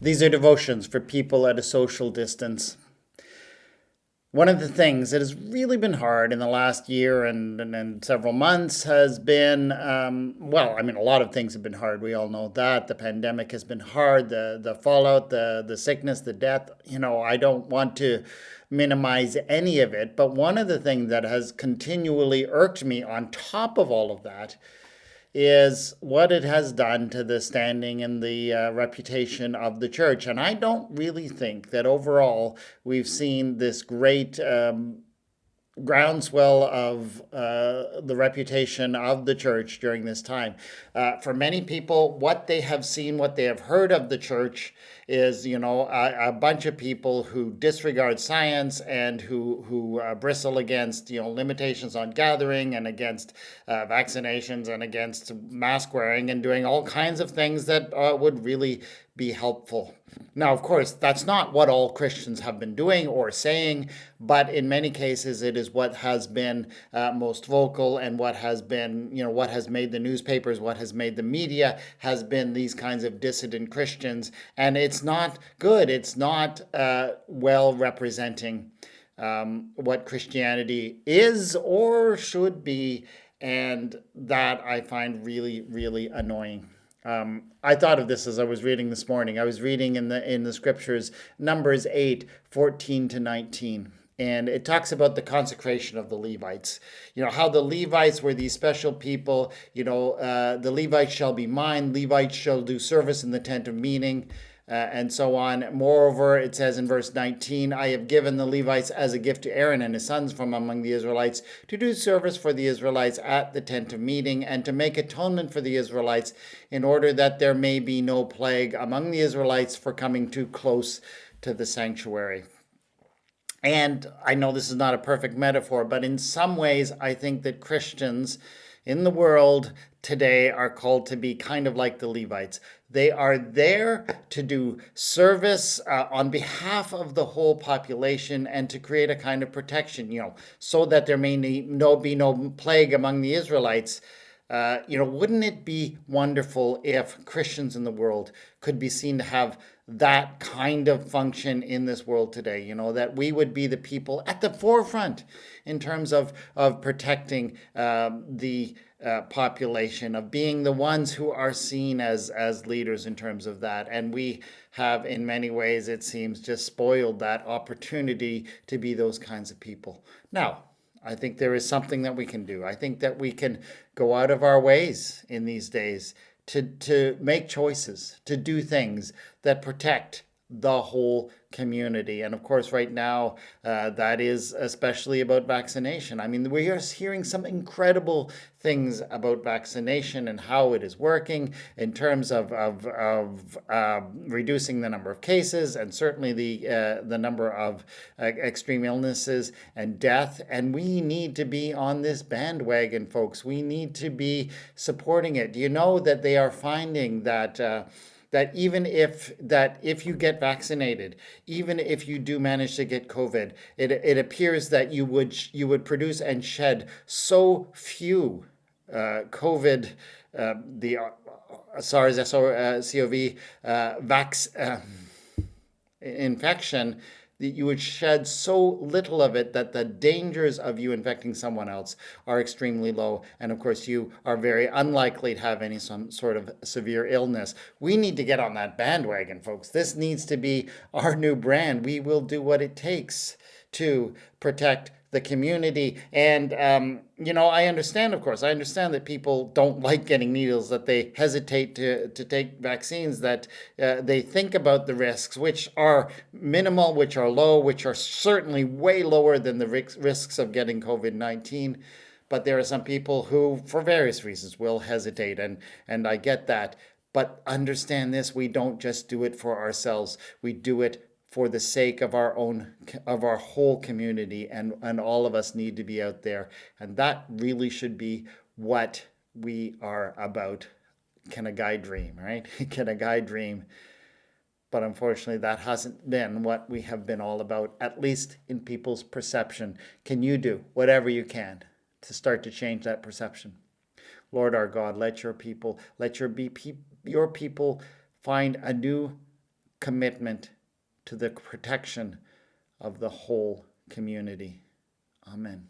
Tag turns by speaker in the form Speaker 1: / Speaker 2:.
Speaker 1: These are devotions for people at a social distance. One of the things that has really been hard in the last year and several months has been, a lot of things have been hard. We all know that. The pandemic has been hard, the fallout, the sickness, the death. I don't want to minimize any of it, but one of the things that has continually irked me on top of all of that is what it has done to the standing and the reputation of the church. And I don't really think that overall we've seen this great groundswell of the reputation of the church during this time. For many people, what they have seen, what they have heard of the church is, a bunch of people who disregard science and who bristle against, limitations on gathering and against vaccinations and against mask wearing and doing all kinds of things that would really be helpful. Now, of course, that's not what all Christians have been doing or saying, but in many cases, it is what has been most vocal and what has been, what has made the newspapers, what has made the media, has been these kinds of dissident Christians. And it's not good. It's not well representing what Christianity is or should be. And that I find really, really annoying. I thought of this as I was reading this morning. I was reading in the scriptures Numbers 8:14-19. And it talks about the consecration of the Levites. How the Levites were these special people. The Levites shall be mine. Levites shall do service in the tent of meeting. And so on. Moreover, it says in verse 19, I have given the Levites as a gift to Aaron and his sons from among the Israelites to do service for the Israelites at the tent of meeting and to make atonement for the Israelites in order that there may be no plague among the Israelites for coming too close to the sanctuary. And I know this is not a perfect metaphor, but in some ways, I think that Christians in the world today are called to be kind of like the Levites. They are there to do service on behalf of the whole population and to create a kind of protection, so that there may be no plague among the Israelites. Wouldn't it be wonderful if Christians in the world could be seen to have that kind of function in this world today? That we would be the people at the forefront in terms of protecting the population, of being the ones who are seen as leaders in terms of that. And we have, in many ways, it seems, just spoiled that opportunity to be those kinds of people. Now, I think there is something that we can do. I think that we can go out of our ways in these days to make choices, to do things that protect the whole community. And of course, right now, that is especially about vaccination. I mean, we are hearing some incredible things about vaccination and how it is working in terms of reducing the number of cases and certainly the number of extreme illnesses and death. And we need to be on this bandwagon, folks. We need to be supporting it. Do you know that they are finding that if you get vaccinated, even if you do manage to get COVID, it appears that you would produce and shed so few COVID, the SARS-CoV infection, that you would shed so little of it that the dangers of you infecting someone else are extremely low. And of course, you are very unlikely to have some sort of severe illness. We need to get on that bandwagon, folks. This needs to be our new brand. We will do what it takes to protect the community. And, I understand, of course, that people don't like getting needles, that they hesitate to take vaccines, that they think about the risks, which are minimal, which are low, which are certainly way lower than the risks of getting COVID-19. But there are some people who, for various reasons, will hesitate, and I get that. But understand this, we don't just do it for ourselves. We do it for the sake of our whole community, and all of us need to be out there. And that really should be what we are about. Can a guy dream, right? Can a guy dream? But unfortunately, that hasn't been what we have been all about, at least in people's perception. Can you do whatever you can to start to change that perception? Lord our God, let your people find a new commitment to the protection of the whole community. Amen.